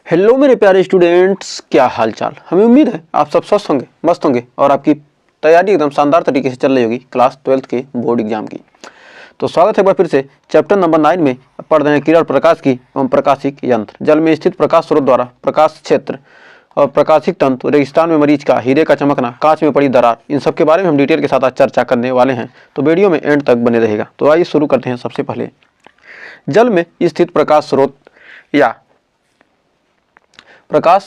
Hello मेरे प्यारे students, क्या हाल चाल। हमें उम्मीद है आप सब स्वस्थ होंगे, मस्त होंगे और आपकी तैयारी एकदम शानदार तरीके से चल रही होगी क्लास 12th के बोर्ड एग्जाम की। तो स्वागत है एक बार फिर से चैप्टर नंबर 9 में। पढ़ रहे हैं किरण प्रकाश की एवं प्रकाशिक यंत्र। जल में स्थित प्रकाश स्रोत द्वारा प्रकाश क्षेत्र और प्रकाशिक तंतु, रेगिस्तान में मरीज का, हीरे का चमकना, कांच में पड़ी दरार, इन सब के बारे में हम डिटेल के साथ आज चर्चा करने वाले हैं। तो वीडियो में एंड तक बने रहेगा। तो आइए शुरू करते हैं। सबसे पहले जल में स्थित प्रकाश स्रोत या प्रकाश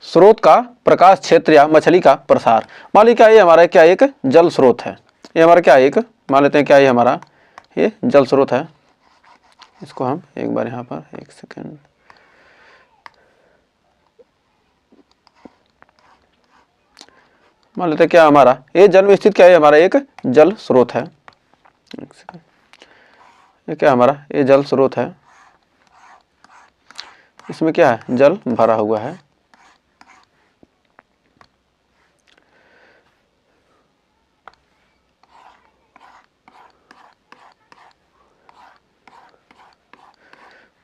स्रोत का प्रकाश क्षेत्र या मछली का प्रसार। मान लीजिए क्या ये हमारा क्या एक जल स्रोत है। ये हमारा क्या एक, मान लेते हैं क्या ये हमारा ये जल स्रोत है। इसको हम एक बार यहाँ पर एक सेकेंड, मान लेते हैं क्या हमारा ये जल में स्थित क्या है, हमारा एक जल स्रोत है। एक सेकेंड, ये क्या हमारा ये जल स्रोत है। इसमें क्या है, जल भरा हुआ है।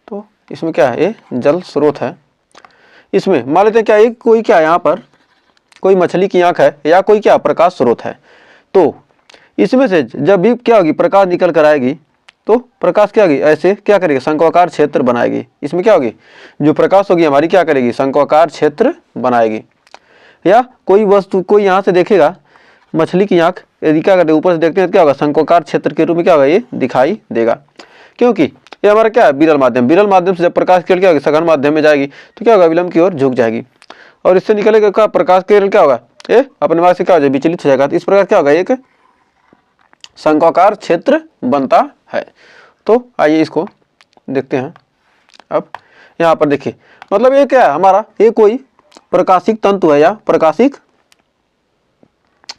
तो इसमें क्या है, ये जल स्रोत है। इसमें मान लेते हैं क्या एक कोई क्या यहाँ पर कोई मछली की आंख है या कोई क्या प्रकाश स्रोत है। तो इसमें से जब भी क्या होगी, प्रकाश निकल कर आएगी तो प्रकाश क्या होगी, ऐसे क्या करेगी, शंक्वाकार क्षेत्र बनाएगी। इसमें क्या होगी, जो प्रकाश होगी हमारी क्या करेगी, शंक्वाकार क्षेत्र बनाएगी। या कोई वस्तु कोई यहाँ से देखेगा मछली की आंख, यदि क्या करते ऊपर से देखते हैं तो क्या होगा, शंक्वाकार क्षेत्र के रूप में क्या होगा, ये दिखाई देगा। क्योंकि ये हमारा क्या है, विरल माध्यम से जब प्रकाश किरण क्या होगी सघन माध्यम में जाएगी तो क्या होगा, विलंब की ओर झुक जाएगी और इससे निकलेगा क्या, प्रकाश किरण क्या होगा, ये अपने मार्ग से क्या हो जाएगा, विचलित हो जाएगा। तो इस प्रकार क्या होगा, एक शंक्वाकार क्षेत्र बनता है। तो आइए इसको देखते हैं। अब यहाँ पर देखिए, मतलब ये क्या है हमारा, ये कोई प्रकाशिक तंतु है या प्रकाशिक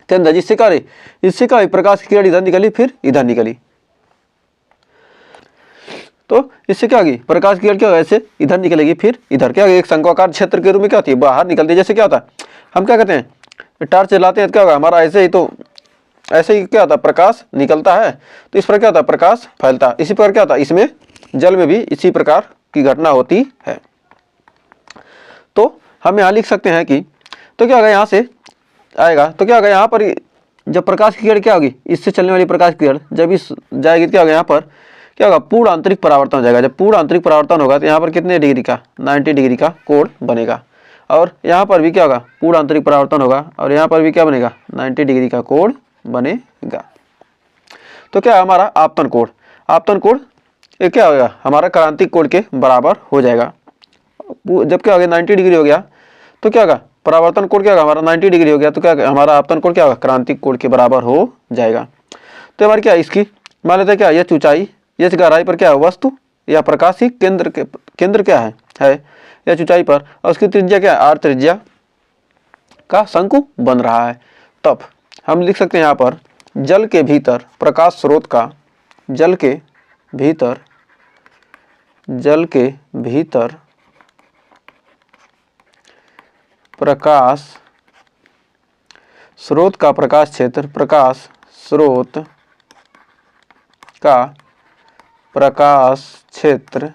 केंद्र, जिससे क्या है, इससे क्या है, प्रकाश की किरण इधर निकली फिर इधर निकली। तो इससे क्या होगी, प्रकाश की किरण क्या होगा, ऐसे इधर निकलेगी फिर इधर क्या होगी, एक शंक्वाकार क्षेत्र के रूप में क्या होती है, बाहर निकलती है। जैसे क्या होता है, हम क्या कहते हैं, टॉर्च जलाते हैं तो क्या होगा हमारा, ऐसे ही तो ऐसे ही क्या होता है, प्रकाश निकलता है। तो इस पर क्या होता है, प्रकाश फैलता है। इसी प्रकार क्या होता है, इसमें जल में भी इसी प्रकार की घटना होती है। तो हम यहाँ लिख सकते हैं कि तो क्या होगा, यहाँ से आएगा तो क्या होगा, यहाँ पर जब प्रकाश की किरण क्या होगी, इससे चलने वाली प्रकाश की किरण जब इस जाएगी तो क्या होगा, यहाँ पर क्या होगा, पूर्ण आंतरिक परावर्तन हो जाएगा। जब पूर्ण आंतरिक परावर्तन होगा तो यहाँ पर कितने डिग्री का, 90 डिग्री का कोण बनेगा। और यहाँ पर भी क्या होगा, पूर्ण आंतरिक परावर्तन होगा और यहाँ पर भी क्या बनेगा, 90 डिग्री का कोण बनेगा। तो क्या हमारा आपतन कोण ये क्या होगा, हमारा क्रांतिक कोण के बराबर हो जाएगा। जब क्या हो गया, 90 डिग्री हो गया तो क्या होगा, परावर्तन कोण क्या होगा, हमारा 90 डिग्री हो गया तो क्या हमारा आपतन कोण क्या होगा, क्रांतिक कोण के बराबर हो जाएगा। तो हमारी क्या इसकी मान लेते हैं क्या, यह ऊंचाई यह गहराई पर क्या है, वस्तु या प्रकाशिक केंद्र क्या है यह ऊंचाई पर, और उसकी त्रिज्या क्या है, आर त्रिज्या का शंकु बन रहा है। तब हम लिख सकते हैं यहाँ पर जल के भीतर प्रकाश स्रोत का, जल के भीतर प्रकाश स्रोत का प्रकाश क्षेत्र, प्रकाश स्रोत का प्रकाश क्षेत्र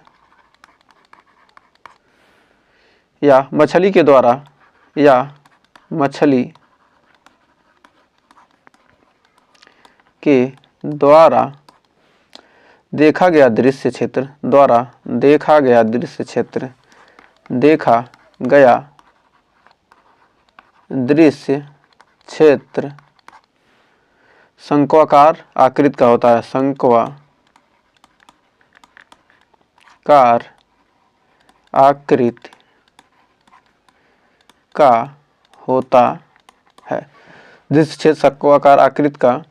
या मछली के द्वारा या मछली के द्वारा देखा गया दृश्य क्षेत्र, द्वारा देखा गया दृश्य क्षेत्र, देखा गया दृश्य क्षेत्र शंक्वाकार आकृति का होता है, शंक्वाकार आकृति का होता है। दृश्य क्षेत्र शंक्वाकार आकृति का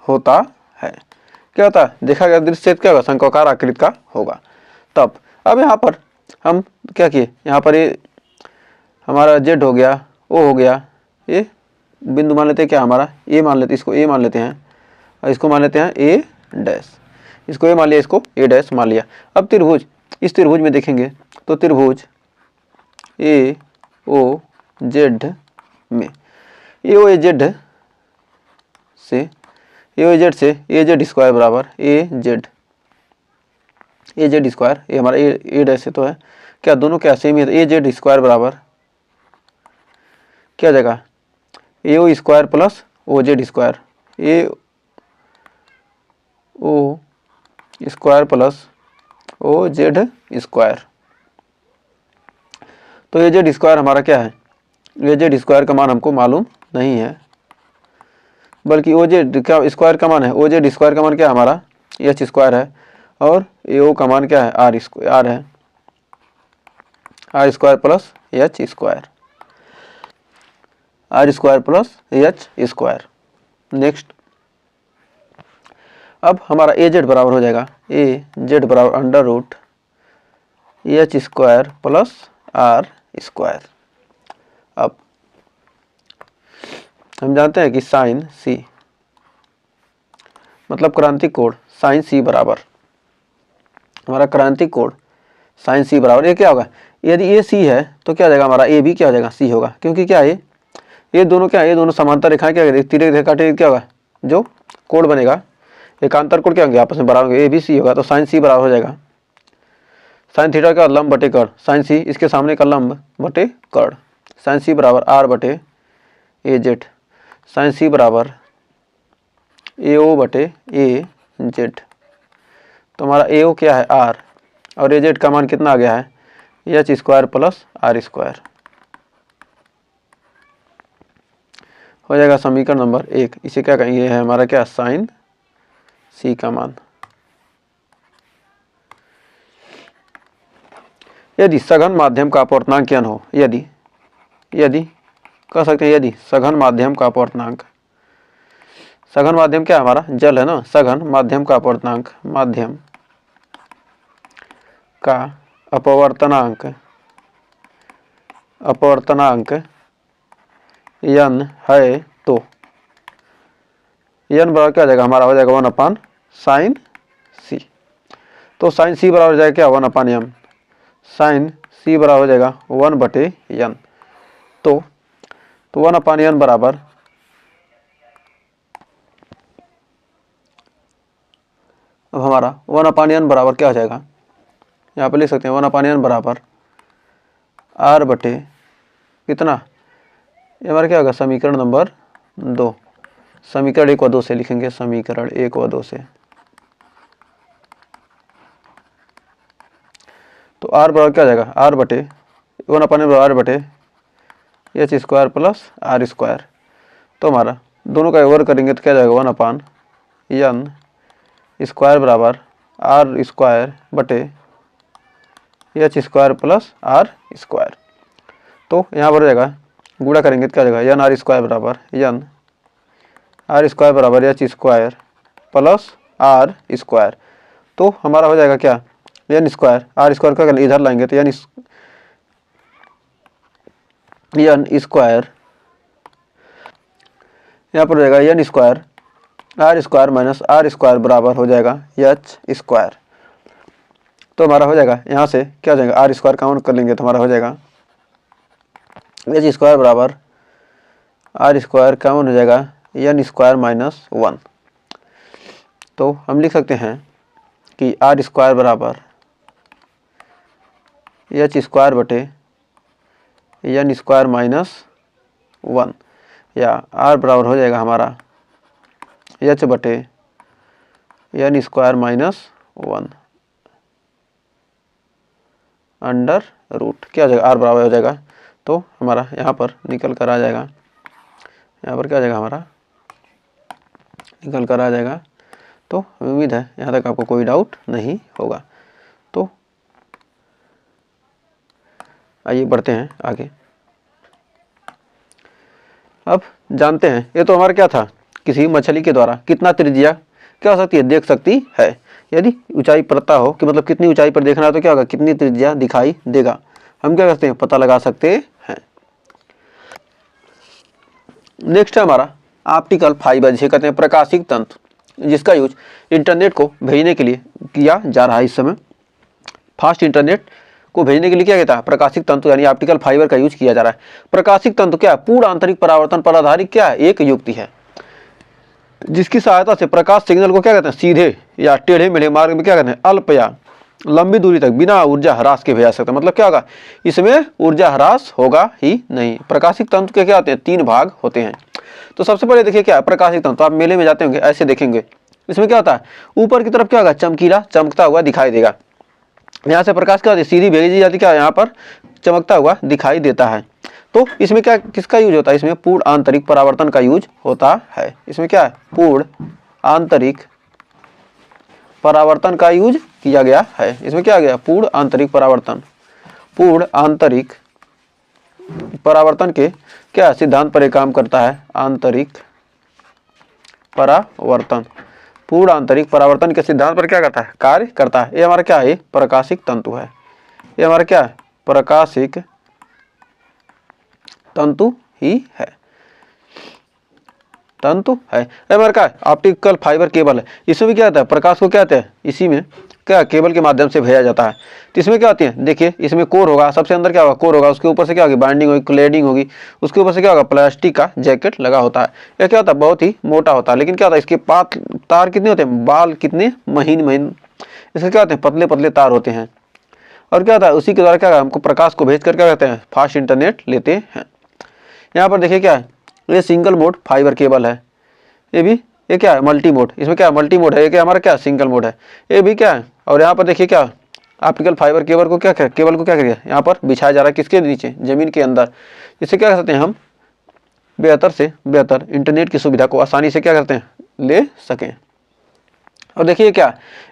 होता है। क्या होता है, देखा गया दृश्य क्षेत्र क्या होगा, शंक्वाकार आकृति का होगा। तब अब यहाँ पर हम क्या किए, यहाँ पर ये हमारा जेड हो गया, ओ हो गया, ये बिंदु मान लेते हैं क्या हमारा, ए मान लेते, इसको ए मान लेते हैं और इसको मान लेते हैं ए डैश, इसको ए मान लिया, इसको ए डैश मान लिया। अब त्रिभुज, इस त्रिभुज में देखेंगे तो त्रिभुज ए ओ जेड में ए ओ ए जेड से ए जेड से ए जेड स्क्वायर बराबर ए जेड ए जेड स्क्वायर, ये हमारा ए डैश से तो है क्या, दोनों क्या सेम ही है, ए जेड स्क्वायर बराबर क्या जाएगा A O square plus O Z square, A O square plus O Z square. तो ए जेड स्क्वायर हमारा क्या है, ए जेड स्क्वायर का मान हमको मालूम नहीं है, बल्कि ओ जेड क्या स्क्वायर का मान है, ओ जेड स्क्वायर का मान क्या है हमारा एच स्क्वायर है, और ए ओ का मान क्या है आर है, R square plus H square, R square plus H square. Next अब हमारा ए जेड बराबर हो जाएगा, ए जेड बराबर under root H square plus R square. अब हम जानते हैं कि साइन सी मतलब क्रांतिक कोण साइन सी बराबर, हमारा क्रांतिक कोण साइन सी बराबर ये क्या होगा, यदि ए सी है तो क्या हो जाएगा हमारा ए भी क्या हो जाएगा सी होगा, क्योंकि क्या है ये दोनों क्या है, ये दोनों समांतर रेखाएं क्या तिरक रेखा क्या होगा, जो कोण बनेगा एकांतर कोण क्या होंगे आपस में बराबर होंगे, ए भी सी होगा, तो साइन सी बराबर हो जाएगा साइन थीटा का लंब बटे कर्ण, साइन सी इसके सामने का लंब बटे कर्ण, साइन सी बराबर आर बटे ए जेड, साइन सी बराबर ए ओ बटे ए जेड। तो हमारा ए ओ क्या है आर, और ए जेड का मान कितना आ गया है H square plus R square, हो जाएगा समीकरण नंबर 1। इसे क्या कहेंगे, है हमारा क्या साइन सी का मान। यदि सघन माध्यम का अपवर्तनांक n हो, यदि कह सकते हैं यदि सघन माध्यम का अपवर्तनांक, सघन माध्यम क्या हमारा जल है ना, सघन माध्यम का अपवर्तनांक, माध्यम का अपवर्तनांक n है तो n बराबर क्या हो जाएगा हमारा, हो जाएगा 1 साइन सी। तो साइन सी बराबर हो जाएगा क्या 1/m, साइन सी बराबर हो जाएगा 1/n। तो 1/n बराबर अब हमारा 1/n बराबर क्या हो जाएगा, यहाँ पे लिख सकते हैं 1/n बराबर r बटे कितना, ये हमारा क्या होगा समीकरण नंबर 2, समीकरण 1 व 2 से लिखेंगे, समीकरण 1 व 2 से। तो r बराबर क्या हो जाएगा r बटे 1/n बराबर r बटे H square plus R square. तो हमारा दोनों का ओवर करेंगे तो क्या जाएगा 1/n स्क्वायर बराबर आर स्क्वायर बटे H square plus R square. तो यहाँ पर हो जाएगा गुणा करेंगे तो क्या हो जाएगा एन आर स्क्वायर बराबर H square plus R square. तो हमारा हो जाएगा क्या एन स्क्वायर, आर स्क्वायर का इधर लाएंगे तो एन स्क्वायर यहाँ पर हो जाएगा N square R square minus R square बराबर हो जाएगा एच स्क्वायर। तो हमारा हो जाएगा यहाँ से क्या हो जाएगा आर स्क्वायर काउंट कर लेंगे तो हमारा हो जाएगा एच स्क्वायर बराबर आर स्क्वायर काउंट हो जाएगा एन स्क्वायर माइनस 1। तो हम लिख सकते हैं कि आर स्क्वायर बराबर एच स्क्वायर बटे एन स्क्वायर माइनस 1, या आर बराबर हो जाएगा हमारा एच बटे N square minus 1 under root क्या हो जाएगा आर बराबर हो जाएगा। तो हमारा यहाँ पर निकल कर आ जाएगा, यहाँ पर क्या हो जाएगा हमारा निकल कर आ जाएगा। तो उम्मीद है यहाँ तक आपको कोई डाउट नहीं होगा। तो आइए बढ़ते हैं आगे। अब जानते हैं ये तो हमारा क्या था, किसी मछली के द्वारा कितना त्रिज्या क्या हो सकती है देख सकती है। यदि ऊंचाई पता हो कि मतलब कितनी ऊंचाई पर देखना है तो क्या होगा कितनी त्रिज्या दिखाई देगा, हम क्या करते हैं पता लगा सकते हैं। नेक्स्ट है हमारा ऑप्टिकल फाइबर, जिसे कहते हैं प्रकाशिक तंतु, जिसका यूज इंटरनेट को भेजने के लिए किया जा रहा है। इस समय फास्ट इंटरनेट को भेजने के लिए क्या कहता है प्रकाशिक तंतु यानी ऑप्टिकल फाइबर का यूज किया जा रहा है। प्रकाशिक तंतु क्या है पूर्ण आंतरिक परावर्तन पर आधारित क्या है एक युक्ति है, जिसकी सहायता से प्रकाश सिग्नल को क्या कहते हैं सीधे या टेढ़े मेढ़े मार्ग में क्या कहते हैं अल्प या लंबी दूरी तक बिना ऊर्जा ह्रास के भेजा सकता है। मतलब क्या होगा, इसमें ऊर्जा ह्रास होगा ही नहीं। प्रकाशिक तंतु के क्या होते हैं, 3 भाग होते हैं। तो सबसे पहले देखिए क्या है प्रकाशिक तंतु। आप मेले में जाते होंगे, ऐसे देखेंगे, इसमें क्या होता है, ऊपर की तरफ क्या होगा, चमकीला चमकता हुआ दिखाई देगा। यहाँ से प्रकाश क्या होती है, सीधी भेजी जाती, क्या यहाँ पर चमकता हुआ दिखाई देता है। तो इसमें क्या, किसका यूज होता है, इसमें पूर्ण आंतरिक परावर्तन का यूज होता है। इसमें क्या है, पूर्ण आंतरिक परावर्तन का यूज किया गया है। इसमें क्या आ गया, पूर्ण आंतरिक परावर्तन। पूर्ण आंतरिक परावर्तन के क्या सिद्धांत पर काम करता है, आंतरिक परावर्तन। पूर्ण आंतरिक परावर्तन के सिद्धांत पर क्या करता है, कार्य करता है। ये हमारा क्या है, प्रकाशिक तंतु है। ये हमारा क्या है, प्रकाशिक तंतु ही है, तंतु है। हमारा क्या है, ऑप्टिकल फाइबर केबल है। इसमें भी क्या होता है, प्रकाश को क्या कहते हैं, इसी में क्या केबल के माध्यम से भेजा जाता है। तो इसमें क्या होती है, देखिए इसमें कोर होगा, सबसे अंदर क्या होगा, कोर होगा, उसके ऊपर से क्या होगी, बाइंडिंग होगी, क्लेडिंग होगी, उसके ऊपर से क्या होगा, प्लास्टिक का जैकेट लगा होता है। यह क्या होता है, बहुत ही मोटा होता है, लेकिन क्या होता है, इसके तार कितने होते हैं, बाल कितने महीन महीन, इसके क्या होते हैं, पतले पतले तार होते हैं। और क्या होता है, उसी के द्वारा क्या हमको प्रकाश को भेज कर क्या कहते हैं, फास्ट इंटरनेट लेते हैं। यहाँ पर देखिए क्या है, ये सिंगल मोड फाइबर केबल है। ये क्या है, मल्टी मोड। इसमें क्या है, मल्टी मोड है। ये क्या हमारा क्या, सिंगल मोड है। ये भी क्या है, और यहाँ पर देखिए क्या, ऑप्टिकल फाइबर केबल को क्या करिए, यहाँ पर बिछाया जा रहा है, किसके नीचे, जमीन के अंदर। इससे क्या कर सकते हैं हम, बेहतर से बेहतर इंटरनेट की सुविधा को आसानी से क्या करते हैं, ले सकें। और देखिए क्या,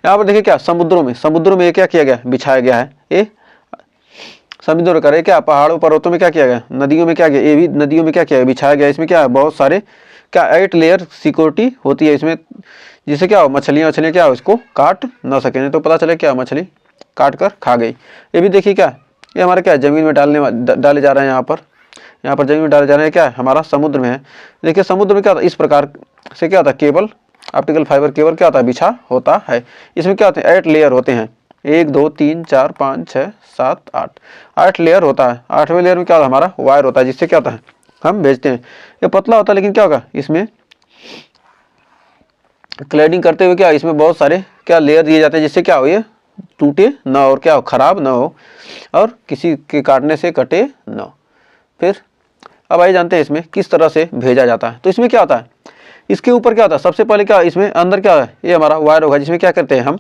यहाँ पर देखिए क्या, समुद्रों में ये क्या किया गया, बिछाया गया है। ये समुद्र करे क्या, पहाड़ों पर्वतों में क्या किया गया, नदियों में क्या किया, ये भी नदियों में क्या किया गया, बिछाया गया। इसमें क्या है, बहुत सारे क्या 8 लेयर सिक्योरिटी होती है इसमें, जिससे क्या हो, मछलियाँ क्या हो, इसको काट ना सके, नहीं तो पता चले क्या मछली काट कर खा गई। ये भी देखिए क्या, ये हमारा क्या है, जमीन में डाले जा रहे हैं। यहाँ पर जमीन में डाले जा रहे हैं, क्या है, हमारा समुद्र में है। देखिए समुद्र में क्या होता है, इस प्रकार से क्या होता है, केबल, ऑप्टिकल फाइबर केबल क्या होता है, बिछा होता है। इसमें क्या होते हैं, 8 लेयर होते हैं, 1 2 3 4 5 6 7 8 लेयर होता है। 8वें लेयर में क्या होता है, हमारा वायर होता है, जिससे क्या होता है, हम भेजते हैं। ये पतला होता है, लेकिन क्या होगा, इसमें क्लैडिंग करते हुए क्या, इसमें बहुत सारे क्या लेयर दिए जाते हैं, जिससे क्या हो, ये टूटे ना और क्या हो, खराब ना हो, और किसी के काटने से कटे ना हो। फिर अब आइए जानते हैं इसमें किस तरह से भेजा जाता है। तो इसमें क्या होता है, इसके ऊपर क्या होता है, सबसे पहले क्या, इसमें अंदर क्या है, ये हमारा वायर होगा, जिसमें क्या करते हैं हम,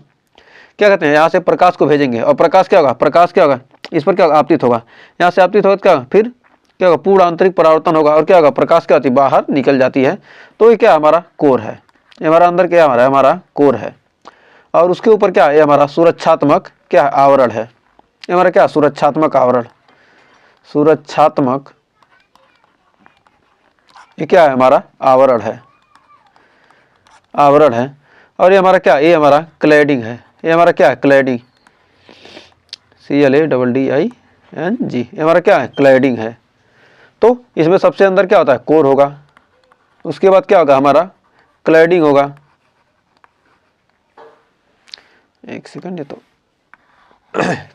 क्या कहते हैं, यहाँ से प्रकाश को भेजेंगे, और प्रकाश क्या होगा, इस पर क्या आपतित होगा, यहाँ से आपतित होगा, क्या फिर क्या होगा, पूर्ण आंतरिक परावर्तन होगा, और क्या होगा, प्रकाश क्या होती है, बाहर निकल जाती है। तो ये क्या हमारा कोर है, ये हमारा अंदर क्या हमारा कोर है। और उसके ऊपर क्या है, ये हमारा सुरक्षात्मक क्या आवरण है। ये हमारा क्या, सुरक्षात्मक आवरण, सुरक्षात्मक, ये क्या है, हमारा आवरण है, और ये हमारा क्या, ये हमारा क्लैडिंग है। ये हमारा क्या है, क्लैडिंग, CLADDING, ये हमारा क्या है, क्लैडिंग है। तो इसमें सबसे अंदर क्या होता है, कोर होगा, उसके बाद क्या होगा, हमारा क्लैडिंग होगा। एक सेकंड, ये तो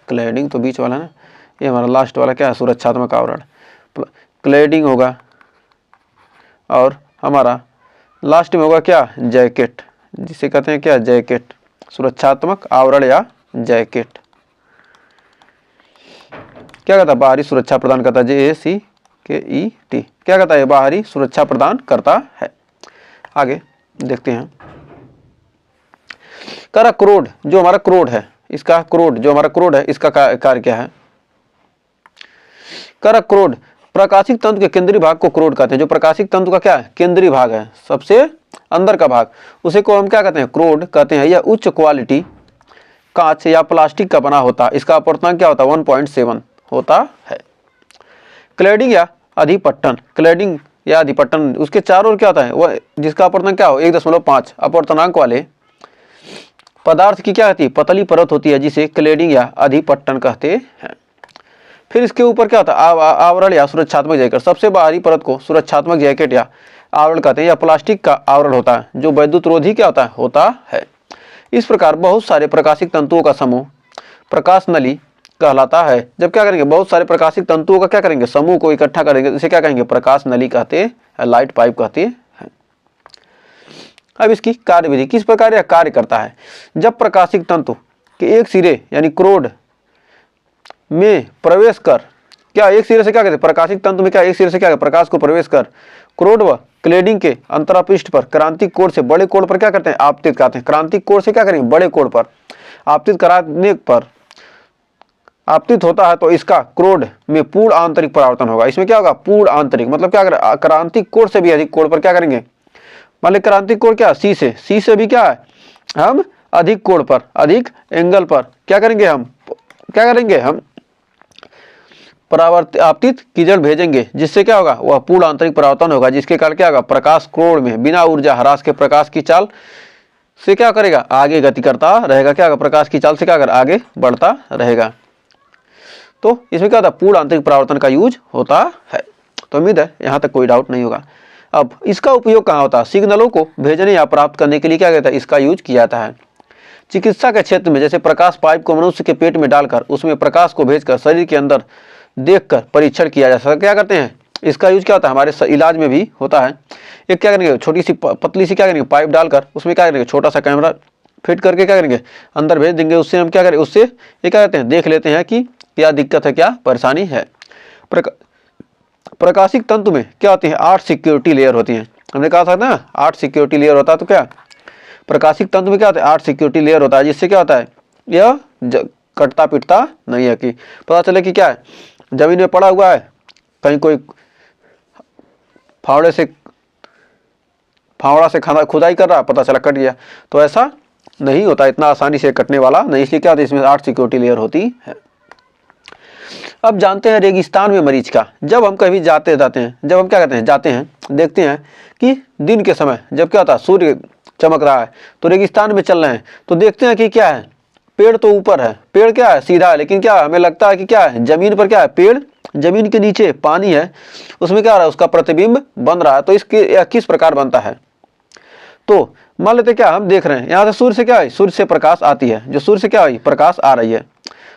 क्लैडिंग तो बीच वाला ना, ये हमारा लास्ट वाला क्या है, सुरक्षात्मक आवरण। क्लैडिंग होगा, और हमारा लास्ट में होगा क्या, जैकेट, जिसे कहते हैं क्या, जैकेट, सुरक्षात्मक आवरण या जैकेट। क्या कहता है, बाहरी सुरक्षा प्रदान करता है, JACKET, क्या कहता है, बाहरी सुरक्षा प्रदान करता है। आगे देखते हैं, क्रोड, जो हमारा क्रोड है, इसका क्रोड, जो हमारा क्रोड है, इसका कार्य क्या है। क्रोड, प्रकाशिक तंतु के केंद्रीय भाग को क्रोड कहते हैं। जो प्रकाशिक तंतु का क्या है, केंद्रीय भाग है, सबसे अंदर का भाग, उसे को हम क्या कहते हैं, क्रोड कहते हैं। यह उच्च क्वालिटी कांच या प्लास्टिक का बना होता है। इसका अपवर्तनांक क्या होता है, 1.7 होता है। क्लैडिंग या अधिपट्टन, क्लैडिंग या अधिपट्टन, उसके चारों ओर क्या होता है, वह जिसका अपवर्तनांक क्या हो, 1.5 अपवर्तनांक वाले पदार्थ की क्या होती है, पतली परत होती है, जिसे क्लैडिंग या अधिपट्टन कहते हैं। फिर इसके ऊपर क्या होता है, आवरण या सुरक्षात्मक जैकेट, सबसे बाहरी परत को सुरक्षात्मक जैकेट या आवरण कहते हैं, या प्लास्टिक का आवरण होता है, जो वैद्युत रोधी क्या होता है। इस प्रकार बहुत सारे प्रकाशिक तंतुओं का समूह प्रकाश नली कहलाता है। जब क्या करेंगे, बहुत सारे प्रकाशिक तंतुओं का क्या करेंगे, समूह को इकट्ठा करेंगे, इसे क्या कहेंगे, प्रकाश नली कहते हैं, लाइट पाइप कहते हैं। अब इसकी कार्यविधि, किस प्रकार यह कार्य करता है। जब प्रकाशिक तंतु कि एक सिरे यानी क्रोड में प्रवेश कर, क्या एक सिरे से क्या कहते हैं, प्रकाशिक तंतु में क्या एक सिरे से क्या प्रकाश को प्रवेश कर क्रोड व क्लेडिंग के अंतरापृष्ठ पर क्रांतिक कोण से बड़े कोण पर क्या करते हैं, आपतित करते हैं। क्रांतिक कोण से क्या करेंगे, बड़े कोण पर आपतित कराने पर आपतित होता है, तो इसका क्रोड में पूर्ण आंतरिक परावर्तन होगा। इसमें क्या होगा, पूर्ण आंतरिक, मतलब क्या करें, क्रांतिक कोण से भी अधिक कोण पर क्या करेंगे, मान लीजिए क्रांतिक कोण क्या, सी से भी क्या है, हम अधिक कोण पर, अधिक एंगल पर क्या करेंगे, हम परावर्तित आपतित किरण भेजेंगे, जिससे क्या होगा, वह पूर्ण आंतरिक परावर्तन होगा, जिसके कारण क्या होगा, प्रकाश क्रोड में बिना ऊर्जा ह्रास के प्रकाश की चाल से क्या करेगा, आगे गति करता रहेगा। क्या होगा, प्रकाश की चाल से क्या कर आगे बढ़ता रहेगा। तो इसमें क्या होता है, पूर्ण आंतरिक परावर्तन का यूज होता है। तो उम्मीद है यहाँ तक कोई डाउट नहीं होगा। अब इसका उपयोग कहाँ होता है, सिग्नलों को भेजने या प्राप्त करने के लिए क्या कहता है, इसका यूज किया जाता है। चिकित्सा के क्षेत्र में जैसे प्रकाश पाइप को मनुष्य के पेट में डालकर उसमें प्रकाश को भेजकर शरीर के अंदर देखकर परीक्षण किया जा सकता है। क्या करते हैं, इसका यूज क्या होता है, हमारे इलाज में भी होता है। एक क्या करेंगे, छोटी सी पतली सी क्या करेंगे, पाइप डालकर उसमें क्या करेंगे, छोटा सा कैमरा फिट करके क्या करेंगे, अंदर भेज देंगे। उससे हम क्या करें, उससे ये क्या कहते हैं, देख लेते हैं कि क्या दिक्कत है, क्या परेशानी है। प्रकाशिक तंतु में क्या होती है, 8 सिक्योरिटी लेयर होती हैं। हमने कहा था ना 8 सिक्योरिटी लेयर होता है। तो क्या प्रकाशिक तंतु में क्या होता है, 8 सिक्योरिटी लेयर होता है, जिससे क्या होता है, यह कटता पिटता नहीं है, कि पता चले कि क्या है, जमीन में पड़ा हुआ है, कहीं कोई फावड़ा से खुदाई कर रहा, पता चला कट गया। तो ऐसा नहीं होता, इतना आसानी से कटने वाला नहीं। इसलिए क्या होता है, इसमें 8 सिक्योरिटी लेयर होती है। अब जानते हैं रेगिस्तान में मरीज का, जब हम कभी जाते हैं, जब हम क्या कहते हैं, जाते हैं, देखते हैं कि दिन के समय जब क्या होता है, सूर्य चमक रहा है, तो रेगिस्तान में चल रहे हैं, तो देखते हैं कि क्या है, पेड़ तो ऊपर है, पेड़ क्या है, सीधा है, लेकिन क्या हमें लगता है कि क्या है, जमीन पर क्या है, पेड़, जमीन के नीचे पानी है, उसमें क्या रहा है, उसका प्रतिबिंब बन रहा है। तो इसके किस प्रकार बनता है, तो मान लेते क्या, हम देख रहे हैं यहाँ से सूर्य से क्या है, सूर्य से प्रकाश आती है, जो सूर्य से क्या हुई, प्रकाश आ रही है,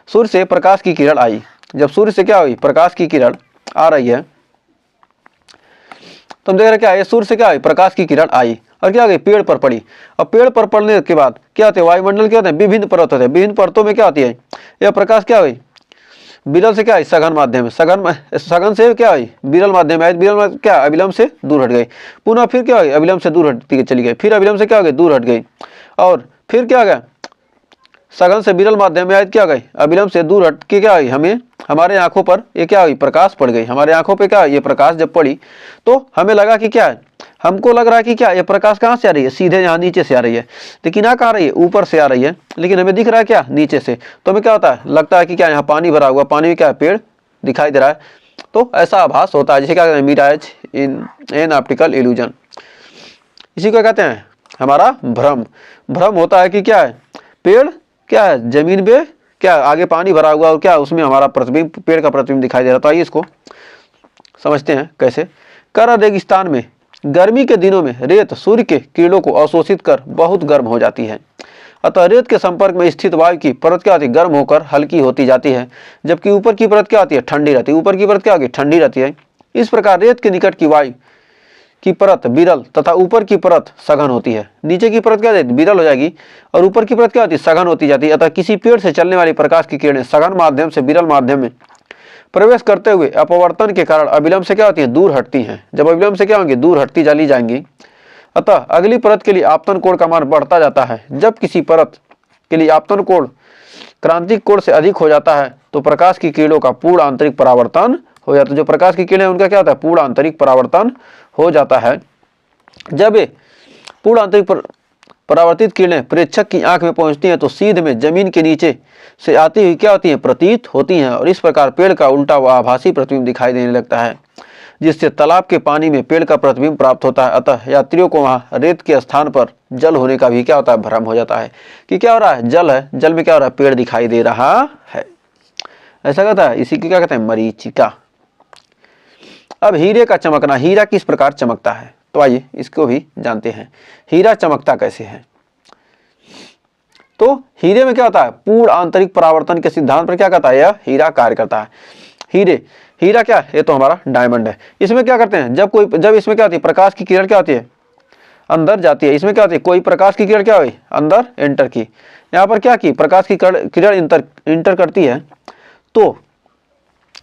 सूर्य से प्रकाश की किरण आई, जब सूर्य से क्या हुई, प्रकाश की किरण आ रही है, तो हम देख रहे हैं क्या है, सूर्य से क्या हुई, प्रकाश की किरण आई और क्या गई, पेड़ पर पड़ी। और पेड़ पर पड़ने के बाद क्या होते हैं, वायुमंडल क्या होते हैं, विभिन्न परत होते हैं, विभिन्न परतों में क्या होती है, यह प्रकाश क्या हुई, विरल से क्या है, सघन माध्यम, सघन से क्या हुई, विरल माध्यम है, विरल क्या अविलंब से दूर हट गई, पुनः फिर क्या हुई, अविलंब से दूर हटती चली गई, फिर अविलंब से क्या हो गई, दूर हट गई, और फिर क्या गया, सघन से विरल माध्यम में क्या गई, अविलंब से दूर हट के क्या हुई, हमें हमारे आंखों पर ये क्या हुई, प्रकाश पड़ गई। हमारे आंखों पे क्या, ये प्रकाश जब पड़ी तो हमें लगा कि क्या है, हमको लग रहा है कि क्या ये प्रकाश कहाँ से आ रही है, सीधे यहाँ नीचे से आ रही है, लेकिन यहाँ कहाँ आ रही है, ऊपर से आ रही है, लेकिन हमें दिख रहा है क्या, नीचे से। तो हमें क्या होता है, लगता है कि क्या यहाँ पानी भरा हुआ, पानी में क्या है, पेड़ दिखाई दे रहा है। तो ऐसा आभास होता है, जिसे क्या कहते हैं, मिराज इन ऑप्टिकल इल्यूजन। इसी को कहते हैं हमारा भ्रम होता है कि क्या है, पेड़ क्या है, जमीन पे क्या आगे पानी भरा हुआ और क्या उसमें हमारा प्रतिबिंब, पेड़ का प्रतिबिंब दिखाई दे रहा। तो आइए इसको समझते हैं कैसे। कर रेगिस्तान में गर्मी के दिनों में रेत सूर्य के किरणों को अवशोषित कर बहुत गर्म हो जाती है, अतः रेत के संपर्क में स्थित वायु की परत क्या होती है, गर्म होकर हल्की होती जाती है, जबकि ऊपर की परत क्या होती है, ठंडी रहती है। ऊपर की परत क्या होगी, ठंडी रहती है। इस प्रकार रेत के निकट की वायु की परत विरल तथा ऊपर की परत सघन होती है। नीचे की परत क्या होती है, विरल हो जाएगी और ऊपर की परत क्या होती है, सघन होती जाती है। अतः किसी पेड़ से चलने वाली प्रकाश की किरणें सघन माध्यम से विरल माध्यम में प्रवेश करते हुए अपवर्तन के कारण अविलंब से क्या होती है, दूर हटती हैं। जब अविलंब से क्या होंगी, दूर हटती चली जाएंगी, अतः अगली परत के लिए आपतन कोण का मान बढ़ता जाता है। जब किसी परत के लिए आपतन कोण क्रांतिक कोण से अधिक हो जाता है तो प्रकाश की किरणों का पूर्ण आंतरिक परावर्तन हो जाता है। जो प्रकाश की किरणें उनका क्या होता है, पूर्ण आंतरिक परावर्तन हो जाता है। जब ये पूर्ण आंतरिक परावर्तित किरणें प्रेक्षक की आंख में पहुंचती हैं तो सीध में जमीन के नीचे से आती हुई क्या होती हैं, प्रतीत होती हैं, और इस प्रकार पेड़ का उल्टा व आभासी प्रतिबिंब दिखाई देने लगता है, जिससे तालाब के पानी में पेड़ का प्रतिबिंब प्राप्त होता है। अतः यात्रियों को वहां रेत के स्थान पर जल होने का भी क्या होता है, भ्रम हो जाता है कि क्या हो रहा है, जल है, जल में क्या हो रहा है, पेड़ दिखाई दे रहा है। ऐसा कहता है, इसी की क्या कहते हैं, मरीचिका। अब हीरे का चमकना, हीरा किस प्रकार चमकता है, तो आइए इसको भी जानते हैं। हीरा चमकता कैसे है, तो हीरे में क्या होता है, पूर्ण आंतरिक परावर्तन के सिद्धांत पर क्या कहता है, यह हीरा कार्य करता है। हीरा क्या है, ये तो हमारा डायमंड है। इसमें क्या करते हैं, जब इसमें क्या होती है, प्रकाश की किरण क्या होती है, अंदर जाती है। इसमें क्या होती है, कोई प्रकाश की किरण क्या हुई, अंदर एंटर की, यहाँ पर क्या की प्रकाश की किरण इंटर करती है तो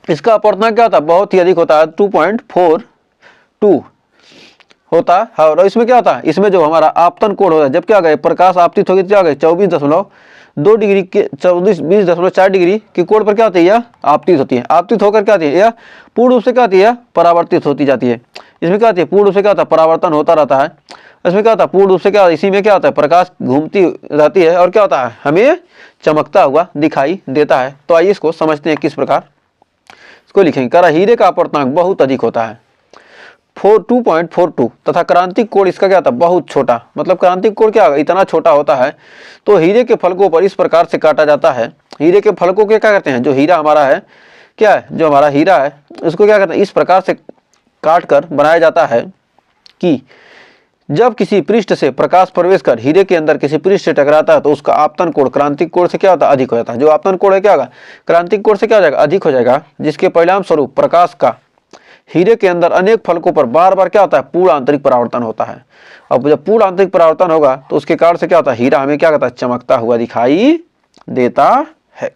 इसका अपवर्तनांक क्या होता है, बहुत ही अधिक होता है, 2.42 होता है। और इसमें क्या होता है, इसमें जो हमारा आपतन कोण होता है, जब क्या गए प्रकाश आपतित होगी तो क्या गए 24.2 डिग्री के 20.4 डिग्री की कोण पर क्या होती है, यह आपतित होती है। आपतित होकर क्या होती है, यह पूर्ण रूप से क्या होती है, परावर्तित होती जाती है। इसमें क्या होती है, पूर्ण रूप से क्या होता है, परावर्तन होता रहता है। इसमें क्या होता है, पूर्ण रूप से क्या, इसी में क्या होता है, प्रकाश घूमती रहती है और क्या होता है, हमें चमकता हुआ दिखाई देता है। तो आइए इसको समझते हैं किस प्रकार इसको लिखेंगे। कह रहा हीरे का अपवर्तनांक बहुत अधिक होता है 2.42 तथा क्रांतिक कोण इसका क्या था, बहुत छोटा। मतलब क्रांतिक कोण क्या इतना छोटा होता है। तो हीरे के फलकों पर इस प्रकार से काटा जाता है। हीरे के फलकों के क्या करते हैं, जो हीरा हमारा है, क्या है, जो हमारा हीरा है उसको क्या करते हैं, इस प्रकार से काट कर बनाया जाता है कि जब किसी पृष्ठ से प्रकाश प्रवेश कर हीरे के अंदर किसी पृष्ठ से टकराता है तो उसका आपतन कोण क्रांतिक कोण से क्या होता है, अधिक हो जाता है। जो आपतन कोण है क्या होगा, क्रांतिक कोण से क्या हो जाएगा, अधिक हो जाएगा, जिसके परिणाम स्वरूप प्रकाश का हीरे के अंदर अनेक फलकों पर बार बार क्या होता है, पूर्ण आंतरिक परावर्तन होता है। अब जब पूर्ण आंतरिक परावर्तन होगा तो उसके कारण से क्या होता है, हीरा हमें क्या करता है, चमकता हुआ दिखाई देता है।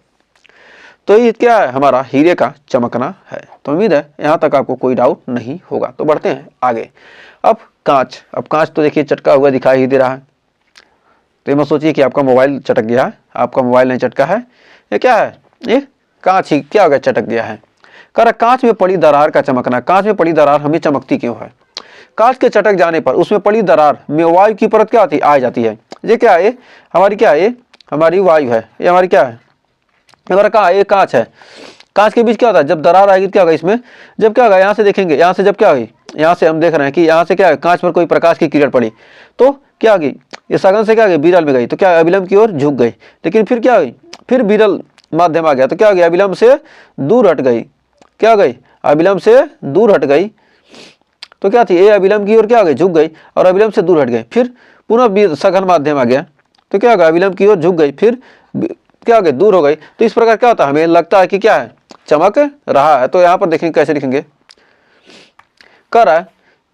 तो ये क्या है, हमारा हीरे का चमकना है। तो उम्मीद है यहाँ तक आपको कोई डाउट नहीं होगा। तो बढ़ते हैं आगे। अब कांच, अब कांच तो देखिए चटका हुआ दिखाई ही दे रहा है। तो ये मत सोचिए कि आपका मोबाइल चटक गया है, आपका मोबाइल नहीं चटका है, ये क्या है, ये कांच ही क्या हो गया, चटक गया है। कर कांच में पड़ी दरार का चमकना। कांच में पड़ी दरार हमें चमकती क्यों है, कांच के चटक जाने पर उसमें पड़ी दरार में वायु की परत क्या आती आ जाती है। ये क्या है, हमारी क्या है, ये हमारी वायु है, ये हमारी क्या है, हमारा कहा ये कांच है। कांच के बीच क्या होता है, जब दरार आएगी क्या होगा इसमें, जब क्या होगा, यहाँ से देखेंगे, यहाँ से जब क्या होगी, यहाँ से हम देख रहे हैं कि यहाँ से क्या है, कांच पर कोई प्रकाश की किरण पड़ी तो क्या होगी, ये सघन से क्या गई, विरल में गई तो क्या अविलंब की ओर झुक गई। लेकिन फिर क्या हुई, फिर विरल माध्यम आ गया तो क्या हो गया, अविलंब से दूर हट गई। क्या हो गई, अविलंब से दूर हट गई। तो क्या थी, ये अविलंब की ओर क्या हो गई, झुक गई और अविलंब से दूर हट गई। फिर पुनः सघन माध्यम आ गया तो क्या होगा, अविलंब की ओर झुक गई, फिर क्या हो गई, दूर हो गई। तो इस प्रकार क्या होता है, हमें लगता है कि क्या है, चमक रहा है। तो यहाँ पर देखेंगे कैसे लिखेंगे, कर रहा है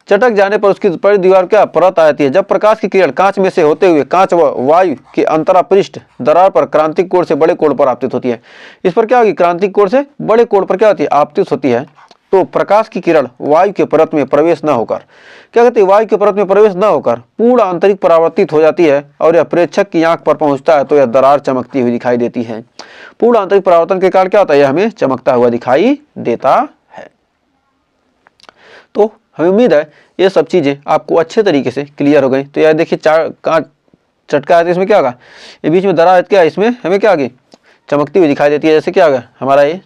चटक जाने पर उसकी परी दीवार क्या परत आती है। जब प्रकाश की किरण कांच में से होते हुए कांच व वायु के अंतरा पृष्ठ दरार पर क्रांतिक कोण से बड़े कोण पर आपतित होती है। इस पर क्या होगी, क्रांतिक कोण से बड़े कोण पर क्या होती है, आपतित होती है। तो प्रकाश की किरण वायु के परत में प्रवेश न होकर क्या कहते हैं, वायु के परत में प्रवेश न होकर पूर्ण आंतरिक परावर्तित हो जाती है और यह प्रेक्षक की आंख पर पहुंचता है तो यह दरार चमकती हुई दिखाई देती है। पूर्ण आंतरिक परावर्तन के कारण क्या होता है, यह हमें चमकता हुआ दिखाई देता है। तो हमें उम्मीद है ये सब चीजें आपको अच्छे तरीके से क्लियर हो गई। तो यार देखिए चार कांच चटका है तो इसमें क्या होगा, ये बीच में दरार क्या है, इसमें हमें क्या होगी, चमकती हुई दिखाई देती है। जैसे क्या होगा, हमारा ये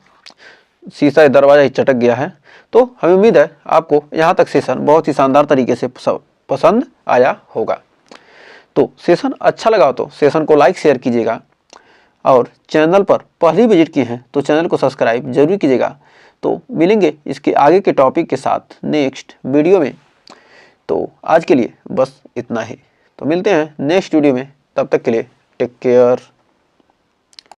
शीशा दरवाजा ही चटक गया है। तो हमें उम्मीद है आपको यहाँ तक सेशन बहुत ही शानदार तरीके से पसंद आया होगा। तो सेशन अच्छा लगा तो सेशन को लाइक शेयर कीजिएगा और चैनल पर पहली विजिट किए हैं तो चैनल को सब्सक्राइब जरूर कीजिएगा। तो मिलेंगे इसके आगे के टॉपिक के साथ नेक्स्ट वीडियो में। तो आज के लिए बस इतना ही, तो मिलते हैं नेक्स्ट वीडियो में, तब तक के लिए टेक केयर।